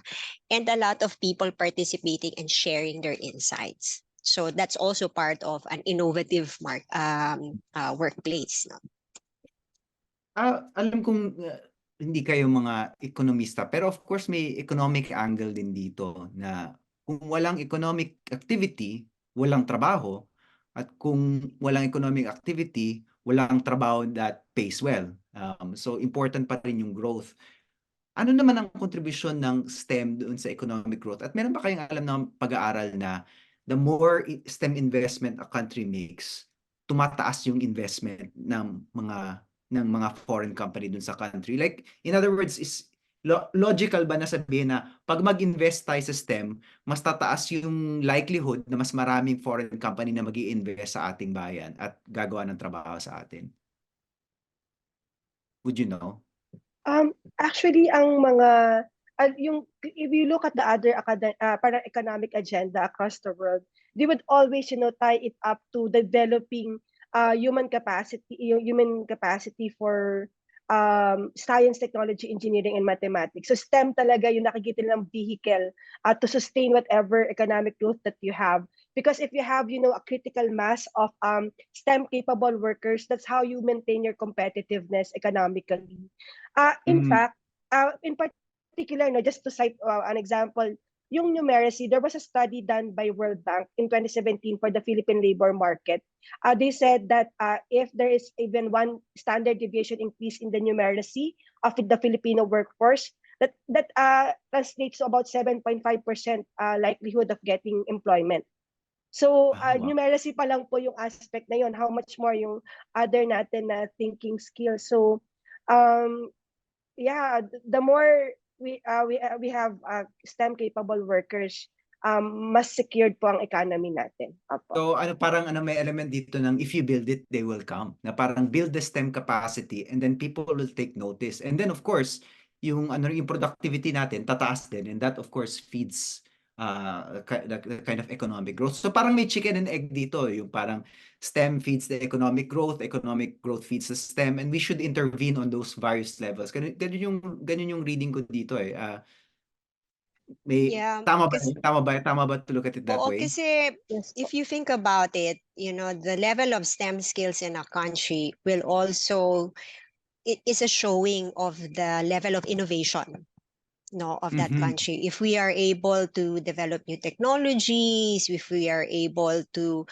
And a lot of people participating and sharing their insights. So that's also part of an innovative workplace. No? Alam kong, hindi kayo mga ekonomista, pero of course may economic angle din dito na kung walang economic activity, walang trabaho, at kung walang economic activity, walang trabaho that pays well. So important pa rin yung growth. Ano naman ang kontribusyon ng STEM doon sa economic growth? At meron ba kayong alam na pag-aaral na the more STEM investment a country makes, tumataas yung investment ng mga foreign company dun sa country? Like, in other words, is logical ba na sabihin na pag mag-invest tayo sa STEM, mas tataas yung likelihood na mas maraming foreign company na mag-i-invest sa ating bayan at gagawa ng trabaho sa atin? Would you know? Actually, ang mga if you look at the other parang economic agenda across the world, they would always, tie it up to developing human capacity for science, technology, engineering, and mathematics. So STEM talaga yung nakikita nilang vehicle to sustain whatever economic growth that you have. Because if you have, a critical mass of STEM capable workers, that's how you maintain your competitiveness economically. In Mm. fact, in particular, no, just to cite an example, yung numeracy, there was a study done by World Bank in 2017 for the Philippine labor market. They said that if there is even one standard deviation increase in the numeracy of the Filipino workforce, that translates to about 7.5% likelihood of getting employment. So, Wow. numeracy pa lang po yung aspect na yun. How much more yung other natin na thinking skills. So, yeah, the more we have STEM capable workers, mas secured po ang economy natin. Opo. So parang may element dito ng if you build it, they will come. Na parang build the STEM capacity and then people will take notice. And then of course, yung productivity natin tataas din, and that of course feeds the kind of economic growth. So parang may chicken and egg dito, yung parang STEM feeds the economic growth feeds the STEM, and we should intervene on those various levels. Ganun yung reading ko dito eh. Yeah, Tama ba? kasi Tama ba to look at it that oo, way? kasi Yes po. if you think about it, the level of STEM skills in a country will also, it is a showing of the level of innovation, no, of that Mhm. country. If we are able to develop new technologies, if we are able to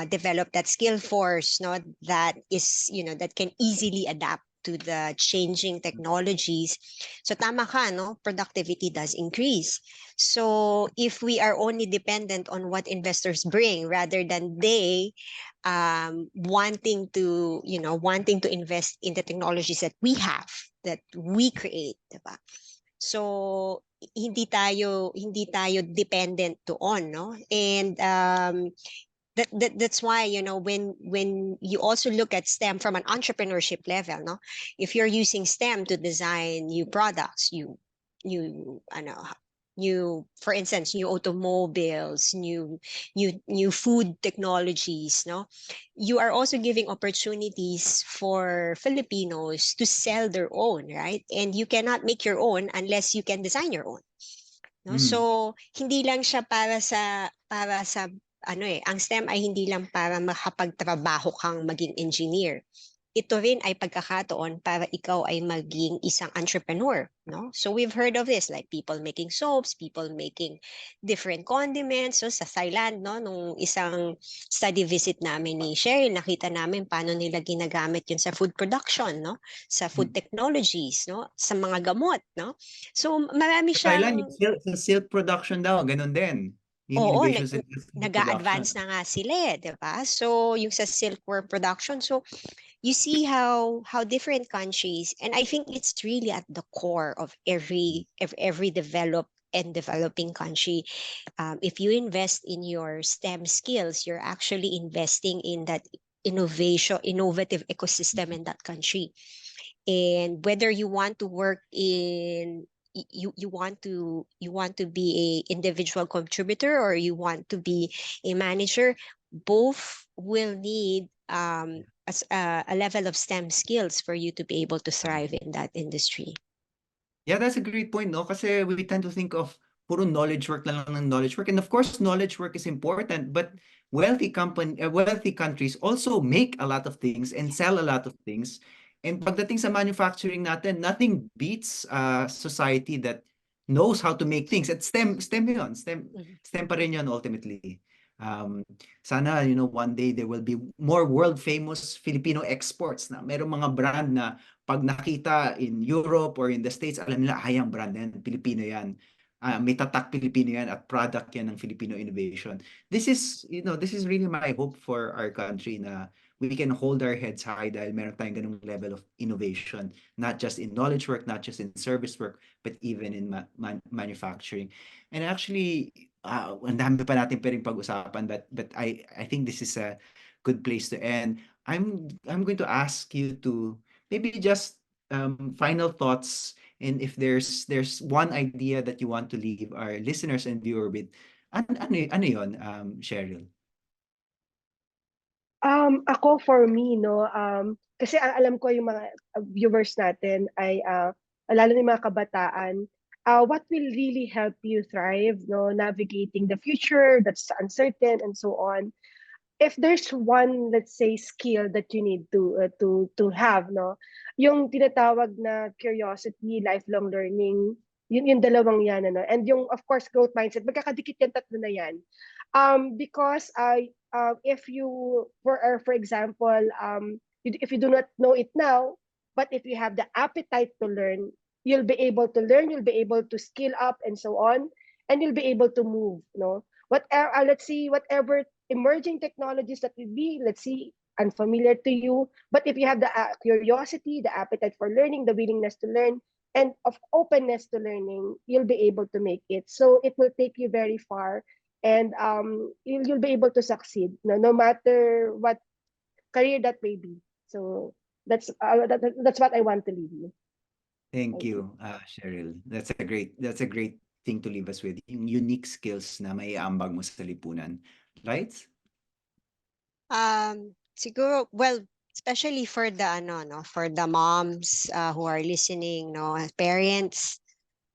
develop that skill force, no, that is, that can easily adapt to the changing technologies. So tama ka, no, productivity does increase. So if we are only dependent on what investors bring rather than they wanting to invest in the technologies that we have, that we create, diba? So hindi tayo dependent doon, no? And that's why, when you also look at STEM from an entrepreneurship level, no? If you're using STEM to design new products, you ano new, for instance, new automobiles, new food technologies, no? You are also giving opportunities for Filipinos to sell their own, right? And you cannot make your own unless you can design your own, no? Mm. So hindi lang siya para sa ang STEM ay hindi lang para makapagtrabaho kang maging engineer. Ito rin ay pagkakataon para ikaw ay maging isang entrepreneur, no? So we've heard of this, like people making soaps, people making different condiments. So sa Thailand, no, nung isang study visit namin ni Cheryl, nakita namin paano nila ginagamit yun sa food production, no? Sa food technologies, no? Sa mga gamot, no? So marami Sa Thailand, siyang, yung silk production daw, ganun din. Yung oo, innovation sa silk production. nag-a-advance na nga sila, 'di ba? So yung sa silkworm production, so you see how different countries, and I think it's really at the core of every developed and developing country. If you invest in your STEM skills, you're actually investing in that innovative ecosystem in that country. And whether you want to work in you want to be a individual contributor, or you want to be a manager, both will need a level of STEM skills for you to be able to thrive in that industry. Yeah, that's a great point, no? Kasi we tend to think of puro knowledge work lang ng knowledge work. And of course, knowledge work is important, but wealthy countries also make a lot of things and sell a lot of things. And pagdating sa manufacturing natin, nothing beats a society that knows how to make things. At STEM yun. Mhm. STEM pa rin yun ultimately. Um, Sana, one day there will be more world famous Filipino exports na merong mga brand na pag nakita in Europe or in the States, alam nila, yung brand na yan, Pilipino yan. May tatak Pilipino yan at product yan ng Filipino innovation. This is really my hope for our country na we can hold our heads high dahil meron tayong ganung level of innovation, not just in knowledge work, not just in service work, but even in manufacturing. And actually, ang dami pa natin pwedeng pag-usapan, but I think this is a good place to end. I'm going to ask you to maybe just final thoughts, and if there's one idea that you want to leave our listeners and viewer with, ano yon, Cheryl? Ako for me, no, kasi alam ko yung mga viewers natin ay lalo na yung mga kabataan, what will really help you thrive, no, navigating the future that's uncertain and so on. If there's one, let's say, skill that you need to have, no, yung tinatawag na curiosity, lifelong learning, yung dalawang yan, ano, and yung of course growth mindset, magkakadikit yan, tatlo na yan. Because if you for example, if you do not know it now, but if you have the appetite to learn, you'll be able to learn, you'll be able to skill up and so on, and you'll be able to move, no, whatever, let's see, whatever emerging technologies that will be, let's see, unfamiliar to you, but if you have the curiosity, the appetite for learning, the willingness to learn, and of openness to learning, you'll be able to make it. So it will take you very far, and you'll be able to succeed, no matter what career that may be. So that's what I want to leave you. Thank Thank you. you, Cheryl. That's a great thing to leave us with, yung unique skills na maiambag mo sa lipunan? Lights? Siguro, well, especially for the for the moms who are listening, no, parents,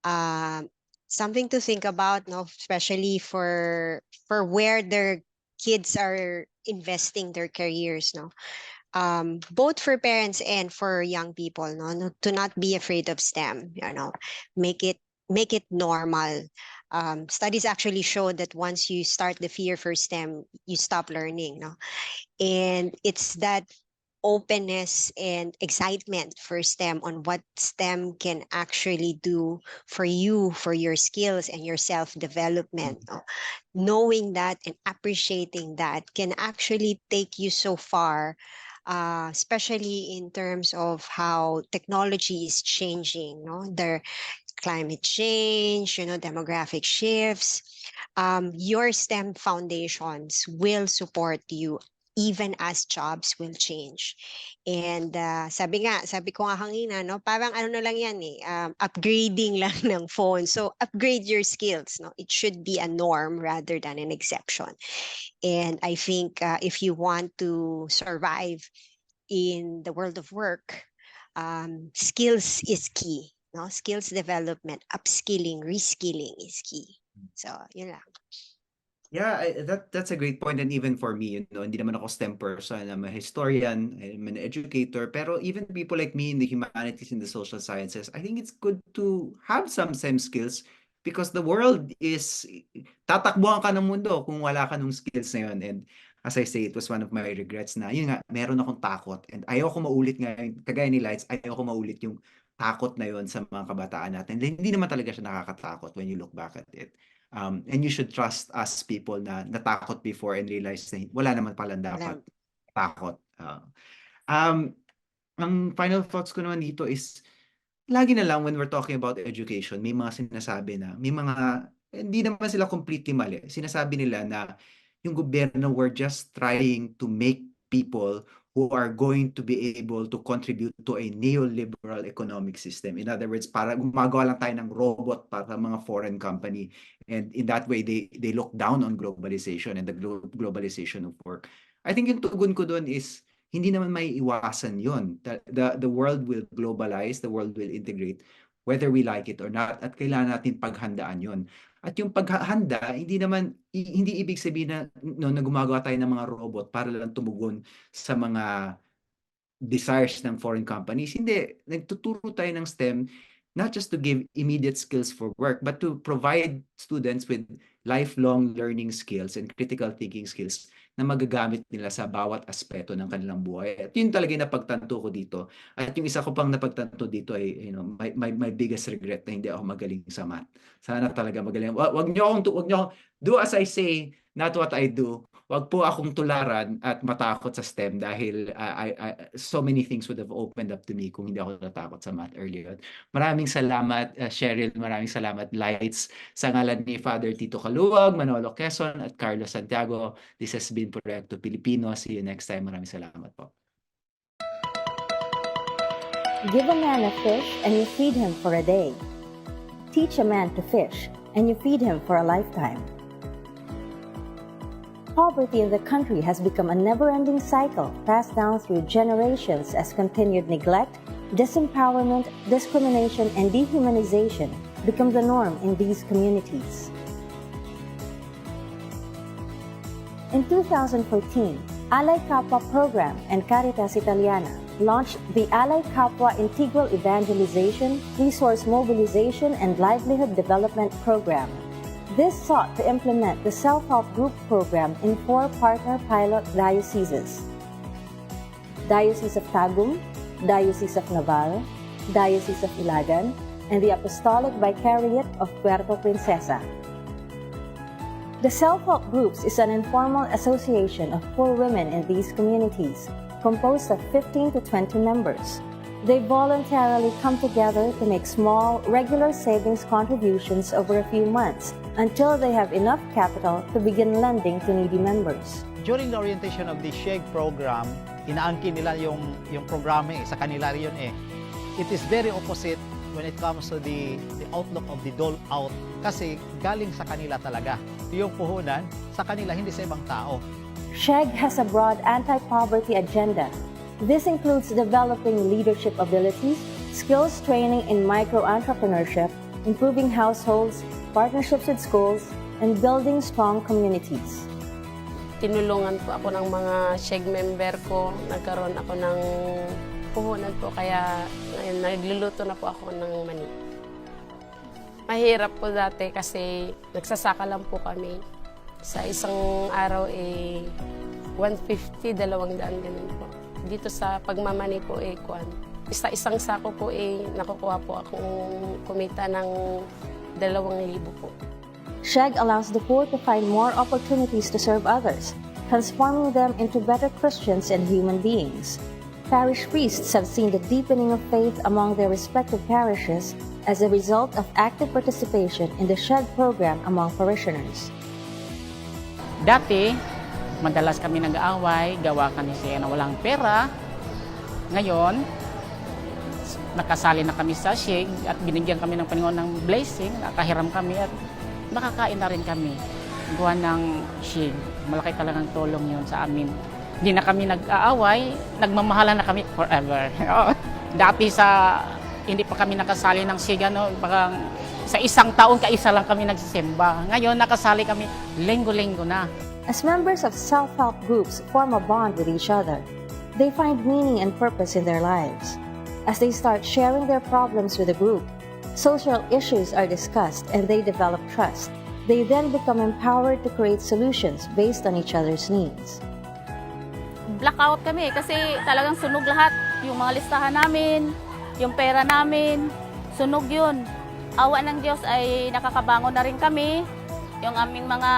um, something to think about, no, especially for where their kids are investing their careers, no. Both for parents and for young people, to not be afraid of STEM, make it make it normal. Studies actually show that once you start the fear for STEM, you stop learning, no? And it's that openness and excitement for STEM on what STEM can actually do for you, for your skills and your self-development. No? Knowing that and appreciating that can actually take you so far, especially in terms of how technology is changing, no? Their climate change, demographic shifts. Your STEM foundations will support you even as jobs will change. And sabi ko nga kanina, no, parang ano na lang yan upgrading lang ng phone. So upgrade your skills, no. It should be a norm rather than an exception. And I think if you want to survive in the world of work, skills is key. No, skills development, upskilling, reskilling is key. So yun lang. Yeah, that's a great point. And even for me, hindi naman ako STEM person. I'm a historian, I'm an educator. Pero even people like me in the humanities and the social sciences, I think it's good to have some STEM skills because the world is, tatakbuhan ka ng mundo kung wala ka nung skills na yun. And as I say, it was one of my regrets na, yun nga, meron akong takot. And ayoko maulit nga, kagaya ni Lights, ayoko maulit yung takot na yun sa mga kabataan natin. Hindi naman talaga siya nakakatakot when you look back at it. And you should trust us people na natakot before and realize na wala naman pala dapat takot. Ang final thoughts ko naman dito is, lagi na lang when we're talking about education, may mga sinasabi na, may mga, hindi naman sila completely mali. Sinasabi nila na yung gobyerno were just trying to make people who are going to be able to contribute to a neoliberal economic system. In other words, para gumagawa lang tayo ng robot para mga foreign company. And in that way, they look down on globalization and the globalization of work. I think yung tugon ko doon is, hindi naman may iwasan yun. The world will globalize, the world will integrate, whether we like it or not, at kailangan natin paghandaan yun. At yung paghahanda, hindi ibig sabihin na, na gumagawa tayo ng mga robot para lang tumugon sa mga desires ng foreign companies. Hindi, nagtuturo tayo ng STEM not just to give immediate skills for work, but to provide students with lifelong learning skills and critical thinking skills na magagamit nila sa bawat aspeto ng kanilang buhay. At yun talaga yung napagtanto ko dito. At yung isa ko pang napagtanto dito ay, my biggest regret na hindi ako magaling sa math. Sana talaga magaling. Wag niyo akong do as I say, not what I do. Wag po akong tularan at matakot sa STEM dahil so many things would have opened up to me kung hindi ako natakot sa math earlier. Maraming salamat, Cheryl. Maraming salamat, Lights. Sa ngalan ni Father Tito Caluwag, Manolo Quezon, at Carlos Santiago, this has been Proyekto Pilipino. See you next time. Maraming salamat po. Give a man a fish and you feed him for a day. Teach a man to fish and you feed him for a lifetime. Poverty in the country has become a never-ending cycle passed down through generations as continued neglect, disempowerment, discrimination, and dehumanization become the norm in these communities. In 2014, Alay Kapwa Program and Caritas Italiana launched the Alay Kapwa Integral Evangelization, Resource Mobilization, and Livelihood Development Program. This sought to implement the self-help group program in 4 partner pilot dioceses: Diocese of Tagum, Diocese of Naval, Diocese of Ilagan, and the Apostolic Vicariate of Puerto Princesa. The self-help groups is an informal association of poor women in these communities, composed of 15 to 20 members. They voluntarily come together to make small, regular savings contributions over a few months until they have enough capital to begin lending to needy members. During the orientation of the SHEG program, inaangkin nila yung programa sa kanila yun eh. It is very opposite when it comes to the outlook of the dole out kasi galing sa kanila talaga. Yung puhunan sa kanila, hindi sa ibang tao. SHEG has a broad anti-poverty agenda. This includes developing leadership abilities, skills training in micro-entrepreneurship, improving households, partnerships with schools, and building strong communities. Tinulungan po ako ng mga SHEG member ko. Nagkaroon ako ng puhunan po, kaya ngayon nagluluto na po ako ng mani. Mahirap po dati kasi nagsasaka lang po kami. Sa isang araw 150, 200 ganun po. Dito sa pagmamani po isang sako po nakukuha po akong kumita ng 2,000 po. SHEG allows the poor to find more opportunities to serve others, transforming them into better Christians and human beings. Parish priests have seen the deepening of faith among their respective parishes as a result of active participation in the SHEG program among parishioners. Dati, madalas kami nag-aaway, gawa kami siya na walang pera. Ngayon, nakasali na kami sa SHEG at binigyan kami ng Panginoon ng blessing, nakahiram kami at nakakain na rin kami. Gawa ng SHEG. Malaki talagang tulong yun sa amin. Hindi na kami nag-aaway, nagmamahalan na kami forever. Dati hindi pa kami nakasali ng SHEG, sa isang taon, kaisa lang kami nagsisimba. Ngayon, nakasali kami linggo-linggo na. As members of self-help groups form a bond with each other, they find meaning and purpose in their lives. As they start sharing their problems with the group, social issues are discussed and they develop trust. They then become empowered to create solutions based on each other's needs. Blackout kami kasi talagang sunog lahat. Yung mga listahan namin, yung pera namin, sunog yun. Awa ng Diyos ay nakakabangon na rin kami. Yung aming mga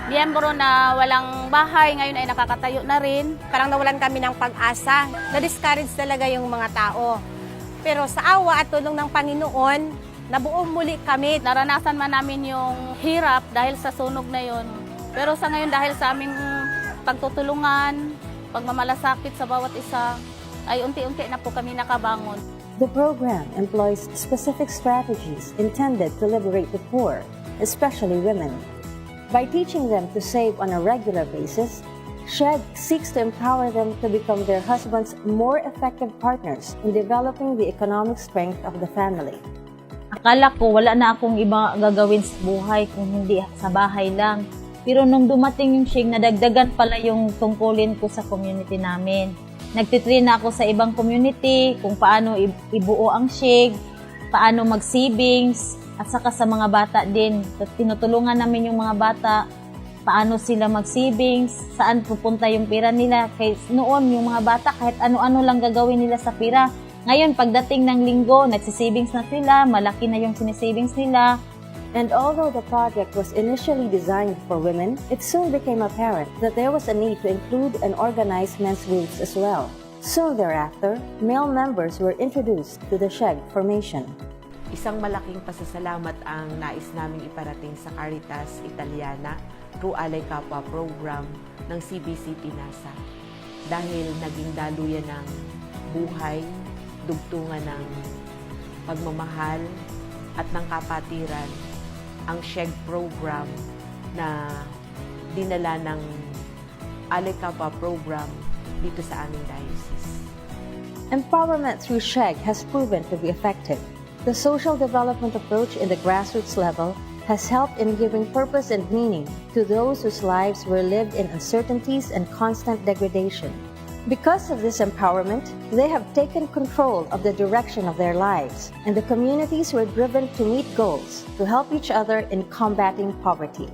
miyembro na walang bahay, ngayon ay nakakatayo na rin. Parang nawalan kami ng pag-asa. Na-discourage talaga yung mga tao. Pero sa awa at tulong ng Panginoon, nabuo muli kami. Naranasan man namin yung hirap dahil sa sunog na yun. Pero sa ngayon dahil sa aming pagtutulungan, pagmamalasakit sa bawat isa, ay unti-unti na po kami nakabangon. The program employs specific strategies intended to liberate the poor, especially women. By teaching them to save on a regular basis, SHEG seeks to empower them to become their husbands' more effective partners in developing the economic strength of the family. Akala ko wala na akong iba gagawin sa buhay kung hindi sa bahay lang. Pero nung dumating yung SHEG, nadagdagan pala yung tungkulin ko sa community namin. Nagtitrain na ako sa ibang community kung paano ibuo ang SHEG, paano mag-savings, at saka sa mga bata din. Tinutulungan namin yung mga bata, paano sila mag-savings, saan pupunta yung pera nila. Kaya noon, yung mga bata, kahit ano-ano lang gagawin nila sa pera. Ngayon, pagdating ng linggo, nagsisavings na sila, malaki na yung sinisavings nila. And although the project was initially designed for women, it soon became apparent that there was a need to include and organize men's groups as well. Soon thereafter, male members were introduced to the SHEG formation. Isang malaking pasasalamat ang nais naming iparating sa Caritas Italiana through Alay Kapwa program ng CBC Pinasa. Dahil naging daluyan ng buhay, dugtungan ng pagmamahal at ng kapatiran ang SHEG program na dinala ng Alay Kapwa program dito sa aming diocese. Empowerment through SHEG has proven to be effective. The social development approach in the grassroots level has helped in giving purpose and meaning to those whose lives were lived in uncertainties and constant degradation. Because of this empowerment, they have taken control of the direction of their lives, and the communities were driven to meet goals to help each other in combating poverty.